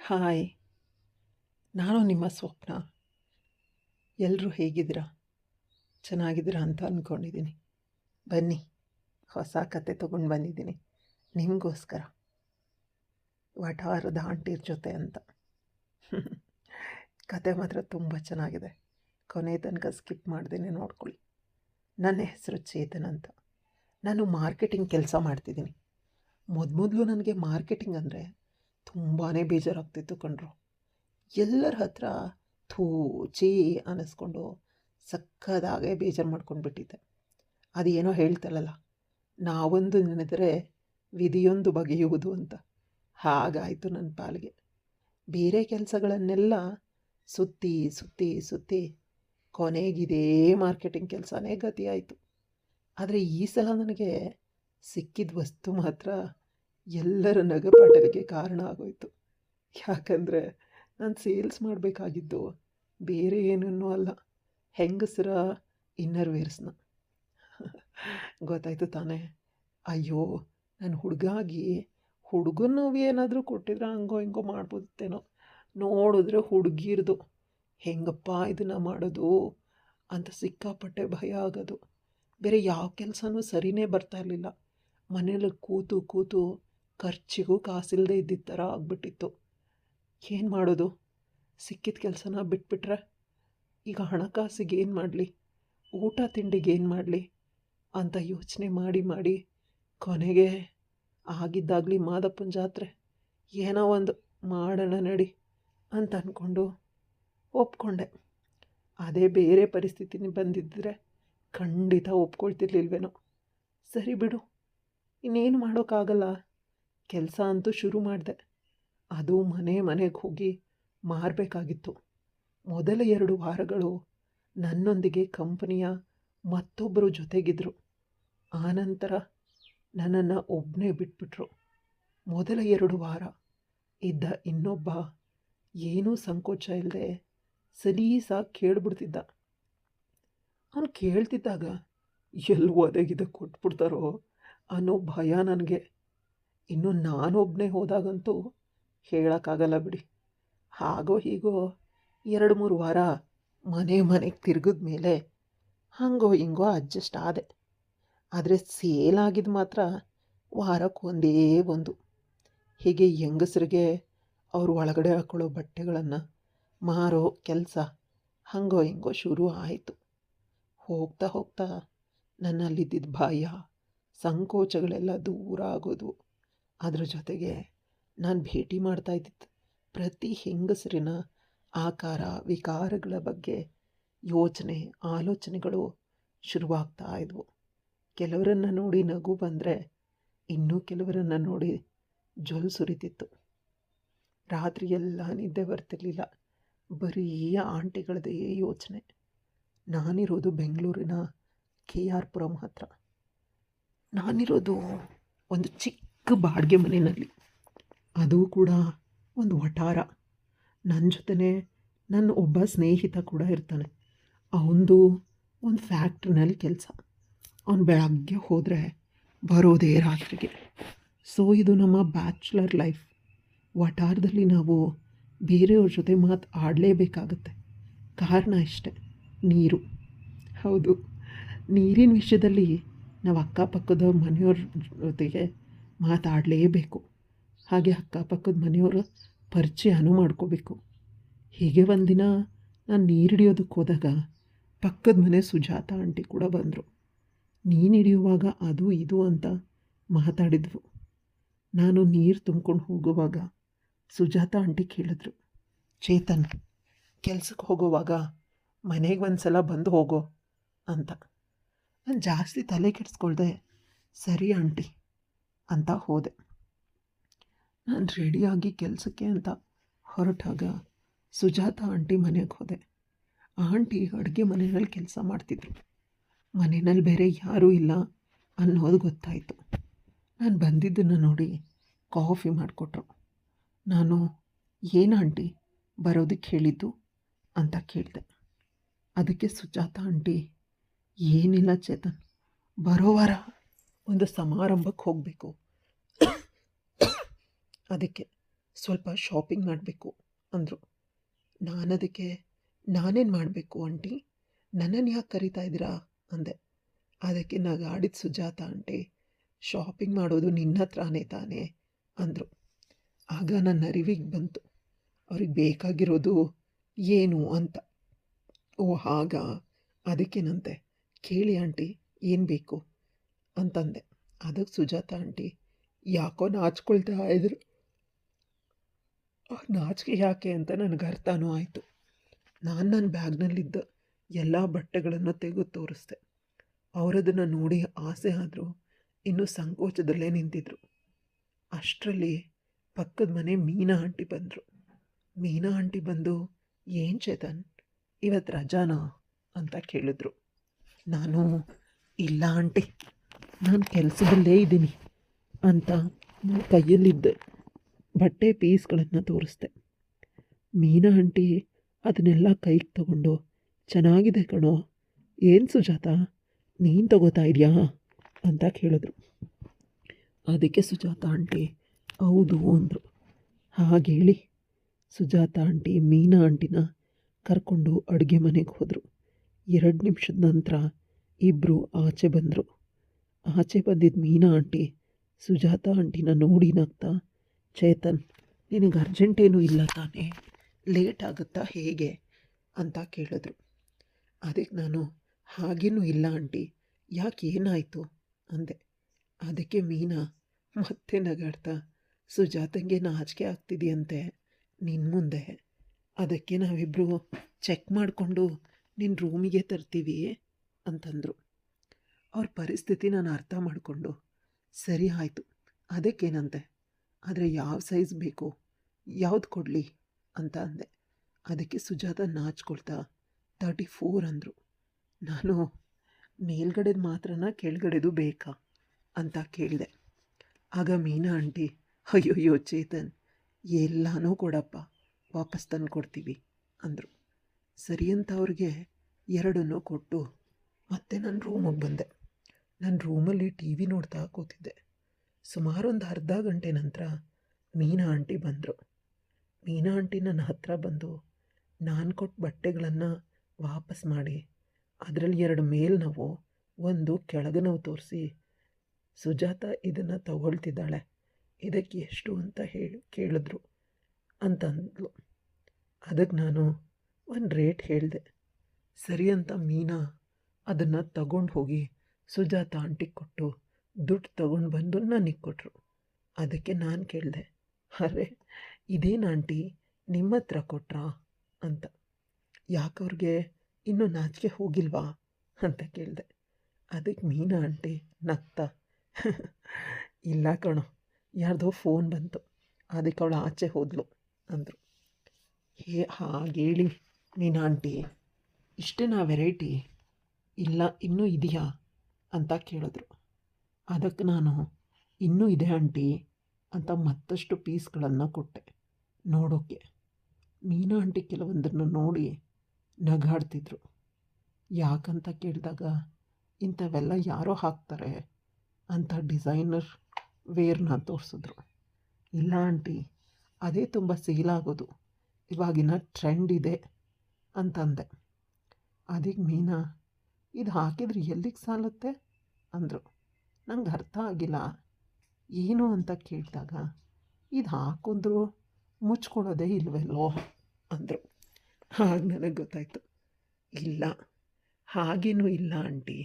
Hi, ನಾನು ನಿಮ್ಮ ಸ್ವಪ್ನ. ಎಲ್ಲರೂ ಹೇಗಿದ್ದೀರಾ? ಚೆನ್ನಾಗಿದ್ದೀರಾ ಅಂತ ಅಂದ್ಕೊಂಡಿದ್ದೀನಿ. ಬನ್ನಿ, ಹೊಸ ಕತೆ ತೊಗೊಂಡು ಬಂದಿದ್ದೀನಿ ನಿಮಗೋಸ್ಕರ. ವಠಾರದ ಆಂಟಿರ ಜೊತೆ ಅಂತ. ಕತೆ ಮಾತ್ರ ತುಂಬ ಚೆನ್ನಾಗಿದೆ. ಕೊನೆ ತನಕ ಸ್ಕಿಪ್ ಮಾಡ್ದೇನೆ ನೋಡ್ಕೊಳ್ಳಿ. ನನ್ನ ಹೆಸರು ಚೇತನ್ ಅಂತ. ನಾನು ಮಾರ್ಕೆಟಿಂಗ್ ಕೆಲಸ ಮಾಡ್ತಿದ್ದೀನಿ. ಮೊದಲು ನನಗೆ ಮಾರ್ಕೆಟಿಂಗ್ ಅಂದರೆ ತುಂಬಾ ಬೇಜಾರಾಗ್ತಿತ್ತು ಕಣ್ರು. ಎಲ್ಲರ ಹತ್ರ ಥೂ ಚೀ ಅನ್ನಿಸ್ಕೊಂಡು ಸಕ್ಕದಾಗೆ ಬೇಜಾರು ಮಾಡ್ಕೊಂಡು ಬಿಟ್ಟಿದ್ದೆ. ಅದೇನೋ ಹೇಳ್ತಾರಲ್ಲ, ನಾವೊಂದು ನೆನೆದರೆ ವಿಧಿಯೊಂದು ಬಗೆಯುವುದು ಅಂತ. ಹಾಗಾಯಿತು ನನ್ನ ಪಾಲಿಗೆ. ಬೇರೆ ಕೆಲಸಗಳನ್ನೆಲ್ಲ ಸುತ್ತಿ ಸುತ್ತಿ ಸುತ್ತಿ ಕೊನೆಗಿದೇ ಮಾರ್ಕೆಟಿಂಗ್ ಕೆಲಸನೇ ಗತಿಯಾಯಿತು. ಆದರೆ ಈ ಸಲ ನನಗೆ ಸಿಕ್ಕಿದ ವಸ್ತು ಮಾತ್ರ ಎಲ್ಲರ ನಗೆಪಾಟಲಿಗೆ ಕಾರಣ ಆಗೋಯಿತು. ಯಾಕಂದರೆ ನಾನು ಸೇಲ್ಸ್ ಮಾಡಬೇಕಾಗಿದ್ದು ಬೇರೆ ಏನನ್ನೂ ಅಲ್ಲ, ಹೆಂಗಸರ ಇನ್ನರ್ ವೇರ್ಸ್ನ. ಗೊತ್ತಾಯ್ತು ತಾನೇ? ಅಯ್ಯೋ, ನಾನು ಹುಡುಗಾಗಿ ಹುಡುಗನ ನೋವು ಏನಾದರೂ ಕೊಟ್ಟಿದ್ರೆ ಹಂಗೋ ಹಿಂಗೋ ಮಾಡ್ಬೋದಿತ್ತೇನೋ. ನೋಡಿದ್ರೆ ಹುಡುಗಿರ್ದು ಹೆಂಗಪ್ಪ ಇದನ್ನು ಮಾಡೋದು ಅಂತ ಸಿಕ್ಕಾಪಟ್ಟೆ ಭಯ ಆಗೋದು. ಬೇರೆ ಯಾವ ಕೆಲಸನೂ ಸರಿಯೇ ಬರ್ತಾ ಇರಲಿಲ್ಲ. ಮನೇಲಿ ಕೂತು ಕೂತು ಖರ್ಚಿಗೂ ಕಾಸಿಲ್ಲದೆ ಇದ್ದಿದ್ದ ಥರ ಆಗ್ಬಿಟ್ಟಿತ್ತು. ಏನು ಮಾಡೋದು? ಸಿಕ್ಕಿದ ಕೆಲಸನ ಬಿಟ್ಬಿಟ್ರೆ ಈಗ ಹಣಕಾಸಿಗೆ ಏನು ಮಾಡಲಿ, ಊಟ ತಿಂಡಿಗೆ ಏನು ಮಾಡಲಿ ಅಂತ ಯೋಚನೆ ಮಾಡಿ ಮಾಡಿ ಕೊನೆಗೆ ಆಗಿದ್ದಾಗಲಿ ಮಾದಪ್ಪನ ಜಾತ್ರೆ, ಏನೋ ಒಂದು ಮಾಡೋಣ ನಡಿ ಅಂತ ಅಂದ್ಕೊಂಡು ಒಪ್ಕೊಂಡೆ. ಅದೇ ಬೇರೆ ಪರಿಸ್ಥಿತಿ ಬಂದಿದ್ದರೆ ಖಂಡಿತ ಒಪ್ಕೊಳ್ತಿರ್ಲಿಲ್ವೇನೋ. ಸರಿ ಬಿಡು, ಇನ್ನೇನು ಮಾಡೋಕ್ಕಾಗಲ್ಲ. ಕೆಲಸ ಅಂತೂ ಶುರು ಮಾಡಿದೆ. ಅದು ಮನೆಗೆ ಹೋಗಿ ಮಾರಬೇಕಾಗಿತ್ತು. ಮೊದಲ 2 ವಾರಗಳು ನನ್ನೊಂದಿಗೆ ಕಂಪನಿಯ ಮತ್ತೊಬ್ಬರು ಜೊತೆಗಿದ್ದರು. ಆನಂತರ ನನ್ನನ್ನು ಒಬ್ಬನೇ ಬಿಟ್ಬಿಟ್ರು. ಮೊದಲ 2 ವಾರ ಇದ್ದ ಇನ್ನೊಬ್ಬ ಏನೂ ಸಂಕೋಚ ಇಲ್ಲದೆ ಸಲೀಸಾಗಿ ಕೇಳಿಬಿಡ್ತಿದ್ದ. ಅವನು ಕೇಳ್ತಿದ್ದಾಗ ಎಲ್ಲಿ ಒದಗಿದೆ ಕೊಟ್ಬಿಡ್ತಾರೋ ಅನ್ನೋ ಭಯ ನನಗೆ. ಇನ್ನು ನಾನೊಬ್ಬನೇ ಹೋದಾಗಂತೂ ಹೇಳೋಕ್ಕಾಗಲ್ಲ ಬಿಡಿ. ಹಾಗೋ ಹೀಗೋ 2-3 ವಾರ ಮನೆಗೆ ತಿರುಗಿದ ಮೇಲೆ ಹಾಗೋ ಹಿಂಗೋ ಅಡ್ಜಸ್ಟ್ ಆದೆ. ಆದರೆ ಸೇಲ್ ಆಗಿದ್ದು ಮಾತ್ರ ವಾರಕ್ಕೊಂದೇ ಒಂದು. ಹೀಗೆ ಹೆಂಗಸರಿಗೆ ಅವರು ಒಳಗಡೆ ಹಾಕ್ಕೊಳ್ಳೋ ಬಟ್ಟೆಗಳನ್ನು ಮಾರೋ ಕೆಲಸ ಹಾಗೋ ಹಿಂಗೋ ಶುರು ಆಯಿತು. ಹೋಗ್ತಾ ಹೋಗ್ತಾ ನನ್ನಲ್ಲಿದ್ದಿದ್ದ ಭಯ ಸಂಕೋಚಗಳೆಲ್ಲ ದೂರ ಆಗೋದು. ಅದ್ರ ಜೊತೆಗೆ ನಾನು ಭೇಟಿ ಮಾಡ್ತಾ ಇದ್ದಿದ್ದು ಪ್ರತಿ ಹೆಂಗಸರಿನ ಆಕಾರ ವಿಕಾರಗಳ ಬಗ್ಗೆ ಆಲೋಚನೆಗಳು ಶುರುವಾಗ್ತಾ ಇದ್ವು. ಕೆಲವರನ್ನು ನೋಡಿ ನಗು ಬಂದರೆ ಇನ್ನೂ ಕೆಲವರನ್ನು ನೋಡಿ ಜೊಲ್ ಸುರಿತಿತ್ತು. ರಾತ್ರಿಯೆಲ್ಲ ನಿದ್ದೆ ಬರ್ತಿರ್ಲಿಲ್ಲ. ಬರೀ ಆಂಟಿಗಳದೇ ಯೋಚನೆ. ನಾನಿರೋದು ಬೆಂಗಳೂರಿನ KR ಪುರಂ ಹತ್ರ. ನಾನಿರೋದು ಒಂದು ಚಿಕ್ಕ ಬಾಡಿಗೆ ಮನೆಯಲ್ಲಿ. ಅದು ಕೂಡ ಒಂದು ವಠಾರ. ನನ್ನ ಜೊತೆನೇ ನನ್ನ ಒಬ್ಬ ಸ್ನೇಹಿತ ಕೂಡ ಇರ್ತಾನೆ. ಅವನದು ಒಂದು ಫ್ಯಾಕ್ಟ್ರಿನಲ್ಲಿ ಕೆಲಸ. ಅವನು ಬೆಳಗ್ಗೆ ಹೋದರೆ ಬರೋದೇ ರಾತ್ರಿಗೆ. ಸೊ ಇದು ನಮ್ಮ ಬ್ಯಾಚುಲರ್ ಲೈಫ್. ವಠಾರದಲ್ಲಿ ನಾವು ಬೇರೆಯವ್ರ ಜೊತೆ ಆಡಲೇಬೇಕಾಗತ್ತೆ. ಕಾರಣ ಇಷ್ಟೆ, ನೀರು. ಹೌದು, ನೀರಿನ ವಿಷಯದಲ್ಲಿ ನಾವು ಅಕ್ಕಪಕ್ಕದ ಮನೆಯವ್ರ ಜೊತೆಗೆ ಮಾತಾಡಲೇಬೇಕು. ಹಾಗೆ ಅಕ್ಕಪಕ್ಕದ ಮನೆಯವರ ಪರಿಚಯನೂ ಮಾಡ್ಕೋಬೇಕು. ಹೀಗೆ ಒಂದಿನ ನಾನು ನೀರು ಹಿಡಿಯೋದಕ್ಕೆ ಹೋದಾಗ ಪಕ್ಕದ ಮನೆ ಸುಜಾತ ಆಂಟಿ ಕೂಡ ಬಂದರು. ನೀರು ಹಿಡಿಯುವಾಗ ಅದು ಇದು ಅಂತ ಮಾತಾಡಿದ್ವು. ನಾನು ನೀರು ತುಂಬ್ಕೊಂಡು ಹೋಗುವಾಗ ಸುಜಾತ ಆಂಟಿ ಕೇಳಿದ್ರು, ಚೇತನ್, ಕೆಲ್ಸಕ್ಕೆ ಹೋಗುವಾಗ ಮನೆಗೆ ಒಂದು ಸಲ ಬಂದು ಹೋಗೋ ಅಂತ. ನಾನು ಜಾಸ್ತಿ ತಲೆ ಕೆಡಿಸ್ಕೊಳ್ದೆ ಸರಿ ಆಂಟಿ ಅಂತ ಹೋದೆ. ನಾನು ರೆಡಿಯಾಗಿ ಕೆಲಸಕ್ಕೆ ಅಂತ ಹೊರಟಾಗ ಸುಜಾತ ಆಂಟಿ ಮನೆಗೆ ಹೋದೆ. ಆಂಟಿ ಅಡುಗೆ ಮನೆಯಲ್ಲಿ ಕೆಲಸ ಮಾಡ್ತಿದ್ರು. ಮನೆಯಲ್ಲಿ ಬೇರೆ ಯಾರೂ ಇಲ್ಲ ಅನ್ನೋದು ಗೊತ್ತಾಯಿತು. ನಾನು ಬಂದಿದ್ದನ್ನು ನೋಡಿ ಕಾಫಿ ಮಾಡಿಕೊಟ್ರು. ನಾನು ಏನು ಆಂಟಿ ಬರೋದಕ್ಕೆ ಹೇಳಿದ್ದು ಅಂತ ಕೇಳಿದೆ. ಅದಕ್ಕೆ ಸುಜಾತ ಆಂಟಿ, ಏನಿಲ್ಲ ಚೇತನ್, ಬರೋ ವಾರ ಒಂದು ಸಮಾರಂಭಕ್ಕೆ ಹೋಗಬೇಕು, ಅದಕ್ಕೆ ಸ್ವಲ್ಪ ಶಾಪಿಂಗ್ ಮಾಡಬೇಕು ಅಂದರು. ನಾನದಕ್ಕೆ ನಾನೇನು ಮಾಡಬೇಕು ಆಂಟಿ, ನನ್ನನ್ನು ಯಾಕೆ ಕರಿತಾ ಇದ್ದೀರಾ ಅಂದೆ. ಅದಕ್ಕೆ ನಗಾಡಿದ ಸುಜಾತ ಆಂಟಿ, ಶಾಪಿಂಗ್ ಮಾಡೋದು ನಿನ್ನ ಹತ್ರನೇ ತಾನೇ ಅಂದರು. ಆಗ ನನ್ನ ಅರಿವಿಗೆ ಬಂತು ಅವ್ರಿಗೆ ಬೇಕಾಗಿರೋದು ಏನು ಅಂತ. ಓ ಆಗ ಅದಕ್ಕೇನಂತೆ, ಕೇಳಿ ಆಂಟಿ ಏನು ಬೇಕು ಅಂತಂದೆ. ಅದಕ್ಕೆ ಸುಜಾತ ಆಂಟಿ ಯಾಕೋ ನಾಚ್ಕೊಳ್ತಾ ಇದ್ರು. ನಾಚಿಕೆ ಯಾಕೆ ಅಂತ ನನಗೆ ಅರ್ಥನೂ ಆಯಿತು. ನಾನು ನನ್ನ ಬ್ಯಾಗ್ನಲ್ಲಿದ್ದ ಎಲ್ಲ ಬಟ್ಟೆಗಳನ್ನು ತೆಗೆದು ತೋರಿಸ್ದೆ. ಅವರದನ್ನು ನೋಡಿ ಆಸೆ ಆದರೂ ಇನ್ನೂ ಸಂಕೋಚದಲ್ಲೇ ನಿಂತಿದ್ರು. ಅಷ್ಟರಲ್ಲಿ ಪಕ್ಕದ ಮನೆ ಮೀನಾ ಆಂಟಿ ಬಂದರು. ಮೀನಾ ಆಂಟಿ ಬಂದು, ಏನು ಚೇತನ್ ಇವತ್ತು ರಜಾನಾ ಅಂತ ಕೇಳಿದ್ರು. ನಾನು ಇಲ್ಲ ಆಂಟಿ, ನಾನು ಕೆಲಸದಲ್ಲೇ ಇದ್ದೀನಿ ಅಂತ ನನ್ನ ಕೈಯಲ್ಲಿದ್ದೆ ಬಟ್ಟೆ ಪೀಸ್ಗಳನ್ನು ತೋರಿಸ್ದೆ. ಮೀನಾ ಆಂಟಿ ಅದನ್ನೆಲ್ಲ ಕೈಗೆ ತಗೊಂಡು, ಚೆನ್ನಾಗಿದೆ ಕಣೋ, ಏನು ಸುಜಾತ ನೀನು ತಗೋತಾ ಇದೆಯಾ ಅಂತ ಕೇಳಿದ್ರು. ಅದಕ್ಕೆ ಸುಜಾತ ಆಂಟಿ ಹೌದು ಅಂದರು. ಹಾಗೇಳಿ ಸುಜಾತ ಆಂಟಿ ಮೀನಾ ಆಂಟಿನ ಕರ್ಕೊಂಡು ಅಡುಗೆ ಮನೆಗೆ ಹೋದರು. 2 ನಿಮಿಷದ ನಂತರ ಇಬ್ಬರು ಆಚೆ ಬಂದರು. ಆಚೆ ಬಂದಿದ್ದ ಮೀನಾ ಆಂಟಿ ಸುಜಾತ ಆಂಟಿನ ನೋಡಿ ನಗ್ತಾ, ಚೇತನ್ ನಿನಗೆ ಅರ್ಜೆಂಟೇನೂ ಇಲ್ಲ ತಾನೇ, ಲೇಟ್ ಆಗುತ್ತಾ ಹೇಗೆ ಅಂತ ಕೇಳಿದ್ರು. ಅದಕ್ಕೆ ನಾನು ಹಾಗೇನೂ ಇಲ್ಲ ಆಂಟಿ, ಯಾಕೆ ಏನಾಯಿತು ಅಂದೆ. ಅದಕ್ಕೆ ಮೀನಾ ಮತ್ತೆ ನಗಾಡ್ತಾ, ಸುಜಾತಂಗೆ ನಾಚಿಕೆ ಆಗ್ತಿದೆಯಂತೆ ನಿನ್ನ ಮುಂದೆ, ಅದಕ್ಕೆ ನಾವಿಬ್ಬರು ಚೆಕ್ ಮಾಡಿಕೊಂಡು ನಿನ್ನ ರೂಮಿಗೆ ತರ್ತೀವಿ ಅಂತಂದರು. ಅವ್ರ ಪರಿಸ್ಥಿತಿ ನಾನು ಅರ್ಥ ಮಾಡಿಕೊಂಡು, ಸರಿ ಆಯಿತು ಅದಕ್ಕೇನಂತೆ, ಆದರೆ ಯಾವ ಸೈಜ್ ಬೇಕು, ಯಾವ್ದು ಕೊಡಲಿ ಅಂತ ಅಂದೆ. ಅದಕ್ಕೆ ಸುಜಾತ ನಾಚ್ಕೊಳ್ತಾ 34 ಅಂದರು. ನಾನು ಮೇಲ್ಗಡೆದು ಮಾತ್ರನ ಕೆಳಗಡೆದು ಬೇಕಾ ಅಂತ ಕೇಳಿದೆ. ಆಗ ಮೀನಾ ಆಂಟಿ, ಅಯ್ಯೋಯ್ಯೋ ಚೇತನ್ ಎಲ್ಲನೂ ಕೊಡಪ್ಪ, ವಾಪಸ್ ತಂದು ಕೊಡ್ತೀವಿ ಅಂದರು. ಸರಿ ಅಂತ ಅವ್ರಿಗೆ 2 ಕೊಟ್ಟು ಮತ್ತೆ ನನ್ನ ರೂಮಿಗೆ ಬಂದೆ. ನನ್ನ ರೂಮಲ್ಲಿ ಟಿ ವಿ ನೋಡ್ತಾ ಕೂತಿದ್ದೆ. ಸುಮಾರು ಒಂದು ಅರ್ಧ ಗಂಟೆ ನಂತರ ಮೀನಾ ಆಂಟಿ ಬಂದರು. ಮೀನಾ ಆಂಟಿ ನನ್ನ ಹತ್ರ ಬಂದು ನಾನು ಕೊಟ್ಟ ಬಟ್ಟೆಗಳನ್ನು ವಾಪಸ್ ಮಾಡಿ ಅದರಲ್ಲಿ 2 ಮೇಲ್ನವು, 1 ಕೆಳಗನವು ತೋರಿಸಿ, ಸುಜಾತ ಇದನ್ನು ತಗೊಳ್ತಿದ್ದಾಳೆ, ಇದಕ್ಕೆ ಎಷ್ಟು ಅಂತ ಕೇಳಿದ್ರು ಅಂತಂದ್ಲು. ಅದಕ್ಕೆ ನಾನು ಒಂದು ರೇಟ್ ಹೇಳಿದೆ. ಸರಿ ಅಂತ ಮೀನಾ ಅದನ್ನು ತಗೊಂಡು ಹೋಗಿ ಸುಜಾತ ಆಂಟಿಗೆ ಕೊಟ್ಟು ದುಡ್ಡು ತಗೊಂಡು ಬಂದು ನನಗೆ ಕೊಟ್ಟರು. ಅದಕ್ಕೆ ನಾನು ಕೇಳಿದೆ, ಅರೆ ಇದೇನು ಆಂಟಿ ನಿಮ್ಮ ಹತ್ರ ಕೊಟ್ರಾ ಅಂತ. ಯಾಕವ್ರಿಗೆ ಇನ್ನೂ ನಾಚಿಕೆ ಹೋಗಿಲ್ವಾ ಅಂತ ಕೇಳಿದೆ. ಅದಕ್ಕೆ ಮೀನಾ ಆಂಟಿ ನಗ್ತಾ, ಇಲ್ಲ ಕಣೋ, ಯಾರ್ದೋ ಫೋನ್ ಬಂತು, ಅದಕ್ಕೆ ಅವಳು ಆಚೆ ಹೋದ್ಲು ಅಂದರು. ಹಾಗೇಳಿ ಮೀನಾ ಆಂಟಿ ಇಷ್ಟೇನಾ ವೆರೈಟಿ, ಇಲ್ಲ ಇನ್ನೂ ಇದೆಯಾ ಅಂತ ಕೇಳಿದ್ರು. ಅದಕ್ಕೆ ನಾನು ಇನ್ನೂ ಇದೆ ಆಂಟಿ ಅಂತ ಮತ್ತಷ್ಟು ಪೀಸ್ಗಳನ್ನು ಕೊಟ್ಟೆ ನೋಡೋಕ್ಕೆ. ಮೀನಾ ಆಂಟಿ ಕೆಲವೊಂದನ್ನು ನೋಡಿ ನಗಾಡ್ತಿದ್ರು. ಯಾಕಂತ ಕೇಳಿದಾಗ, ಇಂಥವೆಲ್ಲ ಯಾರೋ ಹಾಕ್ತಾರೆ ಅಂತ ಡಿಸೈನರ್ ವೇರ್ನ ತೋರಿಸಿದ್ರು. ಇಲ್ಲ ಆಂಟಿ ಅದೇ ತುಂಬ ಸೇಲಾಗೋದು, ಇವಾಗಿನ ಟ್ರೆಂಡ್ ಇದೆ ಅಂತಂದೆ. ಅದಕ್ಕೆ ಮೀನಾ, ಇದು ಹಾಕಿದ್ರೆ ಎಲ್ಲಿಗೆ ಸಾಲುತ್ತೆ ಅಂದರು. ನಂಗೆ ಅರ್ಥ ಆಗಿಲ್ಲ ಏನು ಅಂತ ಕೇಳಿದಾಗ, ಇದು ಹಾಕಿದ್ರು ಮುಚ್ಕೊಳ್ಳೋದೇ ಇಲ್ವಲ್ಲೋ ಅಂದರು. ಆಗ ನನಗೆ ಗೊತ್ತಾಯಿತು, ಇಲ್ಲ ಹಾಗೇನೂ ಇಲ್ಲ ಆಂಟಿ,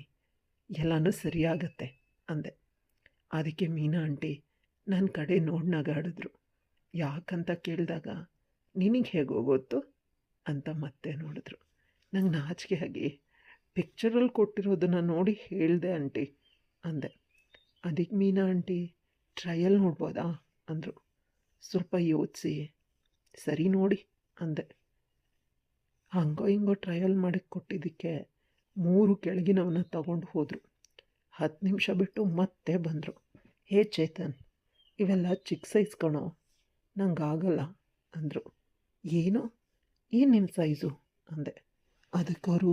ಎಲ್ಲನೂ ಸರಿಯಾಗತ್ತೆ ಅಂದೆ. ಅದಕ್ಕೆ ಮೀನಾ ಆಂಟಿ ನನ್ನ ಕಡೆ ನೋಡಿ ನಗಾಡಿದ್ರು. ಯಾಕಂತ ಕೇಳಿದಾಗ, ನಿನಗೆ ಹೇಗೋ ಗೊತ್ತು ಅಂತ ಮತ್ತೆ ನೋಡಿದ್ರು. ನಂಗೆ ನಾಚಿಕೆ ಆಗಿ, ಪಿಕ್ಚರಲ್ಲಿ ಕೊಟ್ಟಿರೋದನ್ನು ನೋಡಿ ಹೇಳಿದೆ ಆಂಟಿ ಅಂದೆ. ಅದಕ್ಕೆ ಮೀನಾ ಆಂಟಿ ಟ್ರಯಲ್ ನೋಡ್ಬೋದಾ ಅಂದರು. ಸ್ವಲ್ಪ ಯೋಚಿಸಿ, ಸರಿ ನೋಡಿ ಅಂದೆ. ಹಂಗೋ ಹಿಂಗೋ ಟ್ರಯಲ್ ಮಾಡಿ ಕೊಟ್ಟಿದ್ದಕ್ಕೆ 3 ಕೆಳಗಿನವನ್ನ ತಗೊಂಡು ಹೋದರು. 10 ನಿಮಿಷ ಬಿಟ್ಟು ಮತ್ತೆ ಬಂದರು. ಹೇ ಚೇತನ್, ಇವೆಲ್ಲ ಚಿಕ್ಕ ಸೈಜ್ ಕಣೋ, ನಂಗಾಗಲ್ಲ ಅಂದರು. ಏನು ನಿಮ್ಮ ಸೈಜು ಅಂದೆ. ಅದಕ್ಕೆ ಅವರು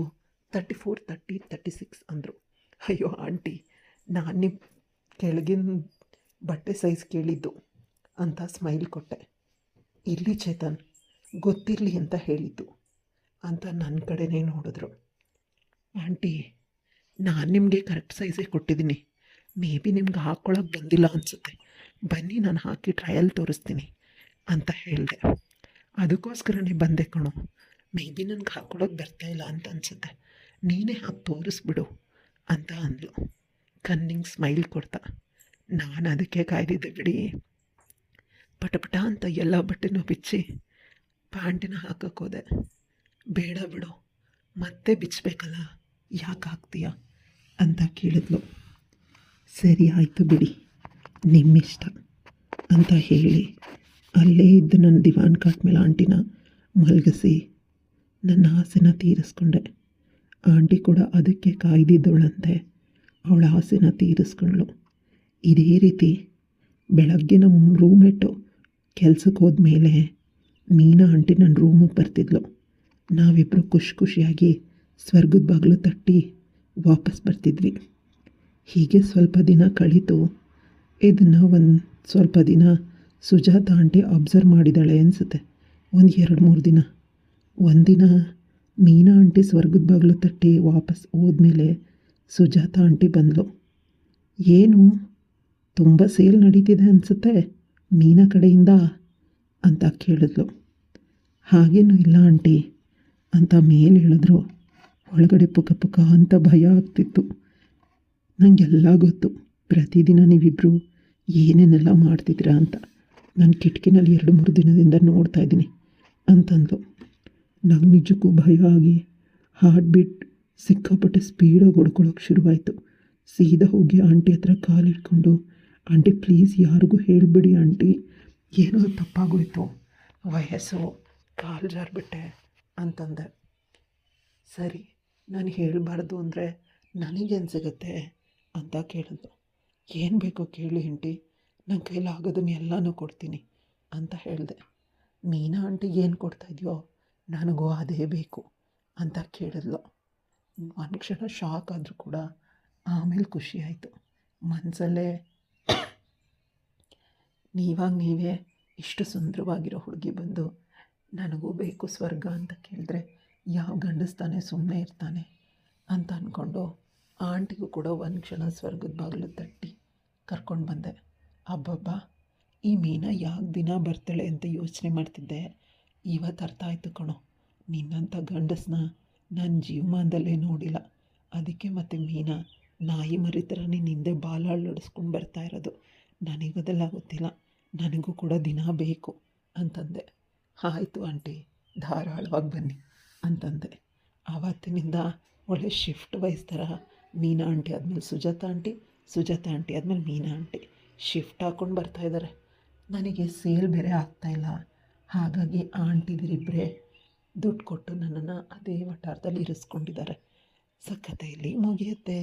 34, 30, 36 ಅಂದರು. ಅಯ್ಯೋ ಆಂಟಿ, ನಾನು ನಿಮ್ಮ ಕೆಳಗಿನ ಬಟ್ಟೆ ಸೈಜ್ ಕೇಳಿದ್ದು ಅಂತ ಸ್ಮೈಲ್ ಕೊಟ್ಟೆ. ಇಲ್ಲಿ ಚೇತನ್ ಗೊತ್ತಿರಲಿ ಅಂತ ಹೇಳಿದ್ದು ಅಂತ ನನ್ನ ಕಡೆನೇ ನೋಡಿದ್ರು. ಆಂಟಿ, ನಾನು ನಿಮಗೆ ಕರೆಕ್ಟ್ ಸೈಜೇ ಕೊಟ್ಟಿದ್ದೀನಿ, ಮೇ ಬಿ ನಿಮ್ಗೆ ಹಾಕ್ಕೊಳಕ್ಕೆ ಬಂದಿಲ್ಲ ಅನಿಸುತ್ತೆ, ಬನ್ನಿ ನಾನು ಹಾಕಿ ಟ್ರಯಲ್ ತೋರಿಸ್ತೀನಿ ಅಂತ ಹೇಳಿದೆ. ಅದಕ್ಕೋಸ್ಕರನೇ ಬಂದೆ ಕಣೋ, ಮೇ ಬಿ ನನಗೆ ಹಾಕ್ಕೊಳಕ್ಕೆ ಬರ್ತಾಯಿಲ್ಲ ಅಂತ ಅನಿಸುತ್ತೆ, ನೀನೇ ಹಾಕಿ ತೋರಿಸ್ಬಿಡು ಅಂತ ಅಂದ್ಲು ಕನ್ನಿಂಗ್ ಸ್ಮೈಲ್ ಕೊಡ್ತಾ. ನಾನು ಅದಕ್ಕೆ ಕಾಯ್ದಿದ್ದೆ ಬಿಡಿ. ಪಟಪಟ ಅಂತ ಎಲ್ಲ ಬಟ್ಟೆನೂ ಬಿಚ್ಚಿ ಪ್ಯಾಂಟಿನ ಹಾಕೋಕ್ಕೋದೆ. ಬೇಡ ಬಿಡು, ಮತ್ತೆ ಬಿಚ್ಚಬೇಕಲ್ಲ, ಯಾಕೆ ಹಾಕ್ತೀಯ ಅಂತ ಕೇಳಿದ್ಲು. ಸರಿ ಆಯಿತು ಬಿಡಿ, ನಿಮ್ಮಿಷ್ಟ ಅಂತ ಹೇಳಿ ಅಲ್ಲೇ ಇದ್ದು ನನ್ನ ದಿವಾನ್ ಕಾಟ್ ಮೇಲೆ ಆಂಟಿನ ಮಲಗಿಸಿ ನನ್ನ ಆಸೆನ ತೀರಿಸ್ಕೊಂಡೆ. ಆಂಟಿ ಕೂಡ ಅದಕ್ಕೆ ಕಾಯ್ದಿದ್ದವಳಂತೆ ಅವಳ ಆಸೆನ ತೀರಿಸ್ಕೊಂಡ್ಳು. ಇದೇ ರೀತಿ ಬೆಳಗ್ಗೆ ನಮ್ಮ ರೂಮ್ಮೇಟು ಕೆಲ್ಸಕ್ಕೆ ಹೋದ್ಮೇಲೆ ಮೀನಾ ಆಂಟಿ ನನ್ನ ರೂಮಿಗೆ ಬರ್ತಿದ್ಲು. ನಾವಿಬ್ಬರು ಖುಷಿಯಾಗಿ ಸ್ವರ್ಗದ ಬಾಗಿಲು ತಟ್ಟಿ ವಾಪಸ್ ಬರ್ತಿದ್ವಿ. ಹೀಗೆ ಸ್ವಲ್ಪ ದಿನ ಕಳೀತು. ಇದನ್ನು ಒಂದು ಸ್ವಲ್ಪ ದಿನ ಸುಜಾತ ಆಂಟಿ ಅಬ್ಸರ್ವ್ ಮಾಡಿದ್ದಾಳೆ ಅನಿಸುತ್ತೆ, ಒಂದು 2-3 ದಿನ. ಒಂದಿನ ಮೀನಾ ಆಂಟಿ ಸ್ವರ್ಗದ ಬಾಗಿಲು ತಟ್ಟಿ ವಾಪಸ್ ಹೋದ್ಮೇಲೆ ಸುಜಾತ ಆಂಟಿ ಬಂದಳು. ಏನು ತುಂಬ ಸೇಲ್ ನಡೀತಿದೆ ಅನಿಸುತ್ತೆ ಮೀನಾ ಕಡೆಯಿಂದ ಅಂತ ಕೇಳಿದ್ಲು. ಹಾಗೇನೂ ಇಲ್ಲ ಆಂಟಿ ಅಂತ ಮೇಲೆ ಹೇಳಿದ್ರು. ಒಳಗಡೆ ಪುಕ ಪುಕ ಅಂತ ಭಯ ಆಗ್ತಿತ್ತು. ನನಗೆಲ್ಲ ಗೊತ್ತು, ಪ್ರತಿದಿನ ನೀವಿಬ್ಬರು ಏನೇನೆಲ್ಲ ಮಾಡ್ತಿದ್ದೀರಾ ಅಂತ. ನಾನು ಕಿಟಕಿನಲ್ಲಿ 2-3 ದಿನದಿಂದ ನೋಡ್ತಾ ಇದ್ದೀನಿ ಅಂತಂದ್ಲು. ನಂಗೆ ನಿಜಕ್ಕೂ ಭಯ ಆಗಿ ಹಾರ್ಟ್ ಬೀಟ್ ಸಿಕ್ಕಾಪಟ್ಟೆ ಸ್ಪೀಡಾಗಿ ಹೊಡ್ಕೊಳ್ಳೋಕೆ ಶುರುವಾಯಿತು. ಸೀದಾ ಹೋಗಿ ಆಂಟಿ ಹತ್ರ ಕಾಲಿಟ್ಕೊಂಡು, ಆಂಟಿ ಪ್ಲೀಸ್ ಯಾರಿಗೂ ಹೇಳಿಬಿಡಿ ಆಂಟಿ, ಏನೋ ತಪ್ಪಾಗೋಯ್ತು, ವಯಸ್ಸು, ಕಾಲು ಜಾರಿಬಿಟ್ಟೆ ಅಂತಂದೆ. ಸರಿ, ನಾನು ಹೇಳಬಾರ್ದು ಅಂದರೆ ನನಗೇನು ಸಿಗುತ್ತೆ ಅಂತ ಕೇಳಿದ್ಲು. ಏನು ಬೇಕೋ ಕೇಳಿ ಆಂಟಿ, ನನ್ನ ಕೈಲಾಗೋದನ್ನ ಎಲ್ಲನೂ ಕೊಡ್ತೀನಿ ಅಂತ ಹೇಳಿದೆ. ಮೀನಾ ಆಂಟಿಗೆ ಏನು ಕೊಡ್ತಾಯಿದ್ಯೋ ನನಗೂ ಅದೇ ಬೇಕು ಅಂತ ಕೇಳಿದ್ಲು. ಒಂದು ಕ್ಷಣ ಶಾಕ್ ಆದರೂ ಕೂಡ ಆಮೇಲೆ ಖುಷಿಯಾಯಿತು. ಮನಸ್ಸಲ್ಲೇ ನೀವೇ ಇಷ್ಟು ಸುಂದರವಾಗಿರೋ ಹುಡುಗಿ ಬಂದು ನನಗೂ ಬೇಕು ಸ್ವರ್ಗ ಅಂತ ಕೇಳಿದ್ರೆ ಯಾವ ಗಂಡಸ್ತಾನೆ ಸುಮ್ಮನೆ ಇರ್ತಾನೆ ಅಂತ ಅಂದ್ಕೊಂಡು ಆಂಟಿಗೂ ಕೂಡ ಒಂದು ಕ್ಷಣ ಸ್ವರ್ಗದ ಬಾಗಿಲು ತಟ್ಟಿ ಕರ್ಕೊಂಡು ಬಂದೆ. ಅಬ್ಬಬ್ಬಾ, ಈ ಮೀನಾ ಯಾಕೆ ದಿನ ಬರ್ತಾಳೆ ಅಂತ ಯೋಚನೆ ಮಾಡ್ತಿದ್ದೆ, ಇವತ್ತು ಅರ್ಥ ಆಯಿತು ಕಣೋ, ನಿನ್ನಂಥ ಗಂಡಸನ್ನ ನನ್ನ ಜೀವಮಾನದಲ್ಲೇ ನೋಡಿಲ್ಲ. ಅದಕ್ಕೆ ಮತ್ತು ಮೀನಾ ನಾಯಿ ಮರಿ ಥರ ನಿಂದೆ ಬಾಲ ಅಳ್ಳಾಡಿಸ್ಕೊಂಡು ಬರ್ತಾ ಇರೋದು. ನನಗದೆಲ್ಲ ಗೊತ್ತಿಲ್ಲ, ನನಗೂ ಕೂಡ ದಿನ ಬೇಕು ಅಂತಂದೆ. ಆಯಿತು ಆಂಟಿ, ಧಾರಾಳವಾಗಿ ಬನ್ನಿ ಅಂತಂದೆ. ಆವತ್ತಿನಿಂದ ಒಳ್ಳೆ ಶಿಫ್ಟ್ ವೈಸ್ ಥರ ಮೀನಾ ಆಂಟಿ ಆದಮೇಲೆ ಸುಜಾತ ಆಂಟಿ, ಸುಜಾತ ಆಂಟಿ ಆದಮೇಲೆ ಮೀನಾ ಆಂಟಿ ಶಿಫ್ಟ್ ಹಾಕ್ಕೊಂಡು ಬರ್ತಾಯಿದ್ದಾರೆ. ನನಗೆ ಸೇಲ್ ಬೇರೆ ಆಗ್ತಾಯಿಲ್ಲ, ಹಾಗಾಗಿ ಆಂಟಿದಿರಿಬ್ಬರೇ ದುಡ್ಡು ಕೊಟ್ಟು ನನ್ನನ್ನು ಅದೇ ವಠಾರದಲ್ಲಿ ಇರಿಸ್ಕೊಂಡಿದ್ದಾರೆ. ಸಖತ್ತಾಗಿ ಮುಗಿಯುತ್ತೆ.